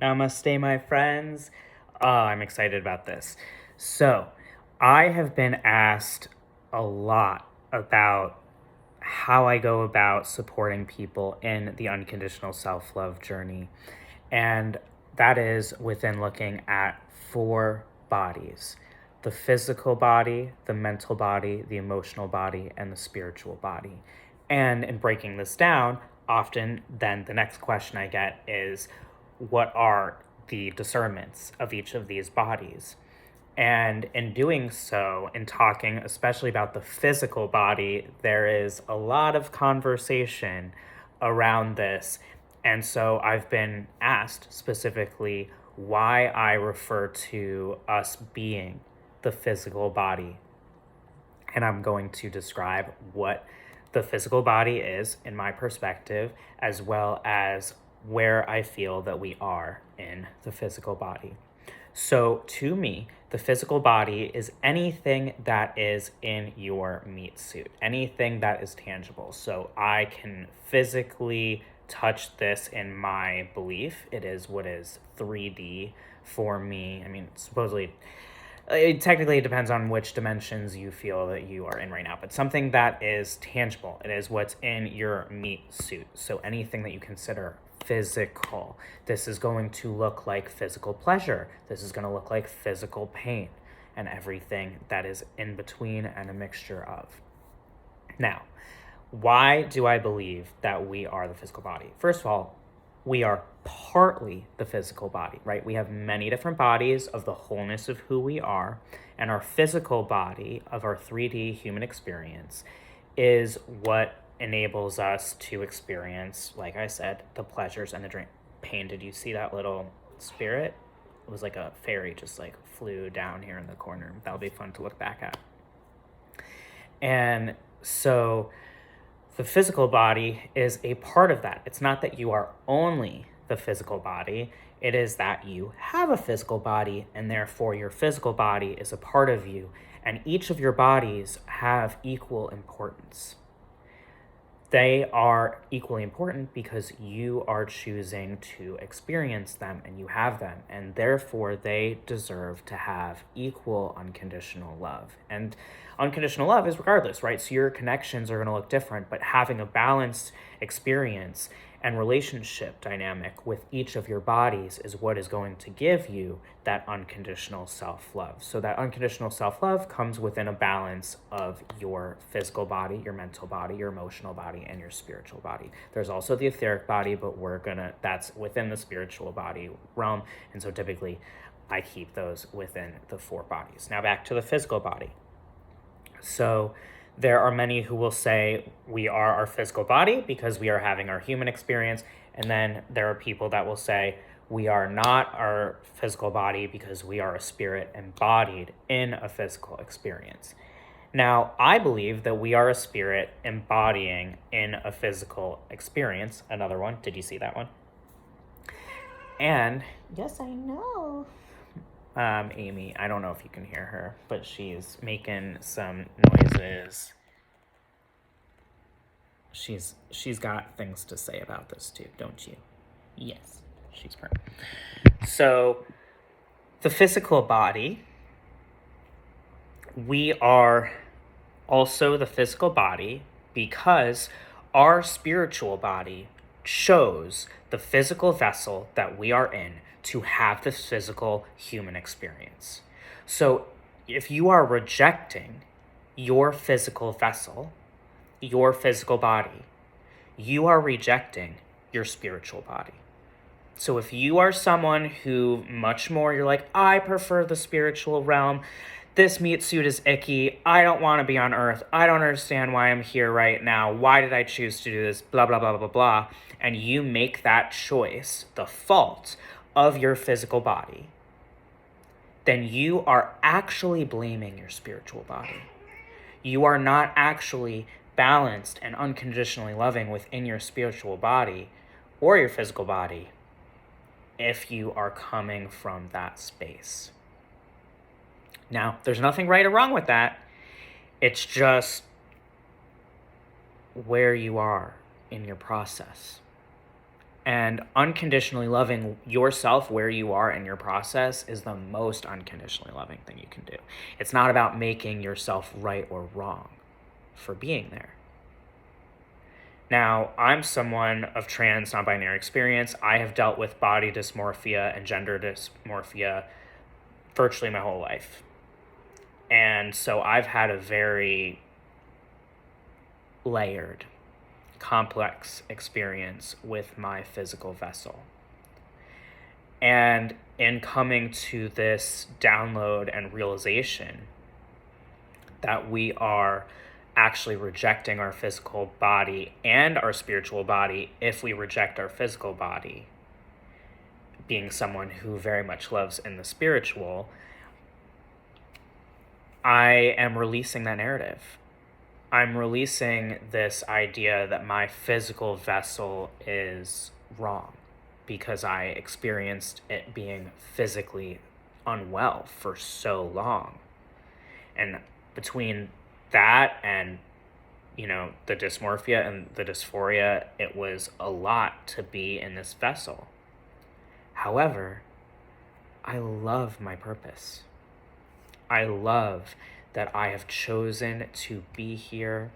Namaste, my friends. I'm excited about this. So, I have been asked a lot about how I go about supporting people in the unconditional self love journey. And that is within looking at 4 bodies: the physical body, the mental body, the emotional body, and the spiritual body. And in breaking this down, often then the next question I get is, what are the discernments of each of these bodies? And in doing so, in talking especially about the physical body, there is a lot of conversation around this. And so I've been asked specifically why I refer to us being the physical body. And I'm going to describe what the physical body is in my perspective, as well as where I feel that we are in the physical body. So to me, the physical body is anything that is in your meat suit, anything that is tangible. So I can physically touch this in my belief. It is what is 3D for me. I mean, supposedly, technically it depends on which dimensions you feel that you are in right now, but something that is tangible. It is what's in your meat suit. So anything that you consider physical. This is going to look like physical pleasure. This is going to look like physical pain, and everything that is in between and a mixture of. Now, why do I believe that we are the physical body? First of all, we are partly the physical body, right? We have many different bodies of the wholeness of who we are, and our physical body of our 3D human experience is what enables us to experience, like I said, the pleasures and the pain. Did you see that little spirit? It was like a fairy just like flew down here in the corner. That'll be fun to look back at. And so the physical body is a part of that. It's not that you are only the physical body. It is that you have a physical body, and therefore your physical body is a part of you. And each of your bodies have equal importance. They are equally important because you are choosing to experience them and you have them, and therefore they deserve to have equal unconditional love. And unconditional love is regardless, right? So your connections are going to look different, but having a balanced experience and relationship dynamic with each of your bodies is what is going to give you that unconditional self-love. So that unconditional self-love comes within a balance of your physical body, your mental body, your emotional body, and your spiritual body. There's also the etheric body, but that's within the spiritual body realm. And so typically I keep those within the 4 bodies. Now back to the physical body. So there are many who will say we are our physical body because we are having our human experience. And then there are people that will say we are not our physical body because we are a spirit embodied in a physical experience. Now, I believe that we are a spirit embodying in a physical experience. Another one. Did you see that one? And yes, I know. Amy, I don't know if you can hear her, but she's making some noises. She's got things to say about this too, don't you? Yes, she's correct. So, the physical body, we are also the physical body because our spiritual body chose the physical vessel that we are in to have this physical human experience. So if you are rejecting your physical vessel, your physical body, you are rejecting your spiritual body. So if you are someone who much more, you're like, I prefer the spiritual realm, this meat suit is icky, I don't want to be on earth, I don't understand why I'm here right now, why did I choose to do this, blah, blah, blah, blah, blah, and you make that choice the fault of your physical body, then you are actually blaming your spiritual body. You are not actually balanced and unconditionally loving within your spiritual body or your physical body if you are coming from that space. Now, there's nothing right or wrong with that. It's just where you are in your process. And unconditionally loving yourself where you are in your process is the most unconditionally loving thing you can do. It's not about making yourself right or wrong for being there. Now, I'm someone of trans non-binary experience. I have dealt with body dysmorphia and gender dysmorphia virtually my whole life. And so I've had a very layered, complex experience with my physical vessel. And in coming to this download and realization that we are actually rejecting our physical body and our spiritual body if we reject our physical body, being someone who very much loves in the spiritual, I am releasing that narrative. I'm releasing this idea that my physical vessel is wrong because I experienced it being physically unwell for so long. And between that and, the dysmorphia and the dysphoria, it was a lot to be in this vessel. However, I love my purpose. I love that I have chosen to be here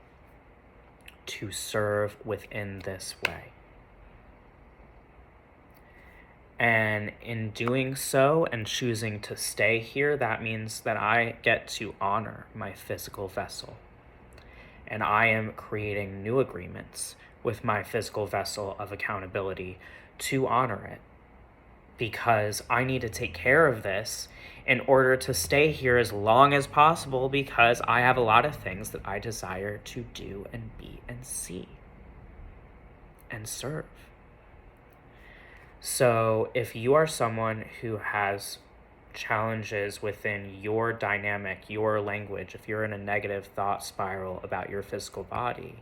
to serve within this way. And in doing so and choosing to stay here, that means that I get to honor my physical vessel. And I am creating new agreements with my physical vessel of accountability to honor it. Because I need to take care of this in order to stay here as long as possible, because I have a lot of things that I desire to do and be and see and serve. So if you are someone who has challenges within your dynamic, your language, if you're in a negative thought spiral about your physical body,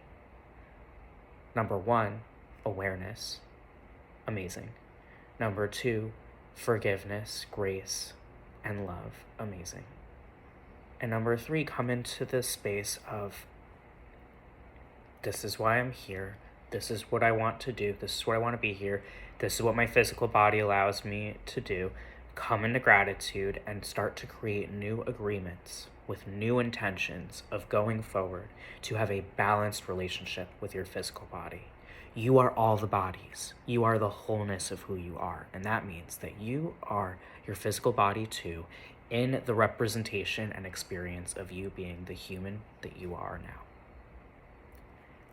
number one, awareness, amazing. Number two, forgiveness, grace, and love, amazing. And number three, come into this space of, this is why I'm here. This is what I want to do. This is what I want to be here. This is what my physical body allows me to do. Come into gratitude and start to create new agreements with new intentions of going forward to have a balanced relationship with your physical body. You are all the bodies. You are the wholeness of who you are. And that means that you are your physical body too, in the representation and experience of you being the human that you are now.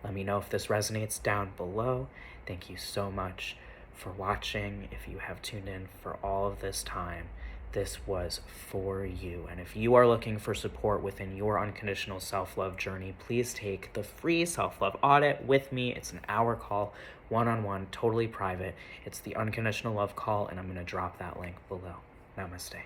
Let me know if this resonates down below. Thank you so much for watching. If you have tuned in for all of this time, this was for you. And if you are looking for support within your unconditional self-love journey, please take the free self-love audit with me. It's an hour call, one-on-one, totally private. It's the unconditional love call, and I'm going to drop that link below. Namaste.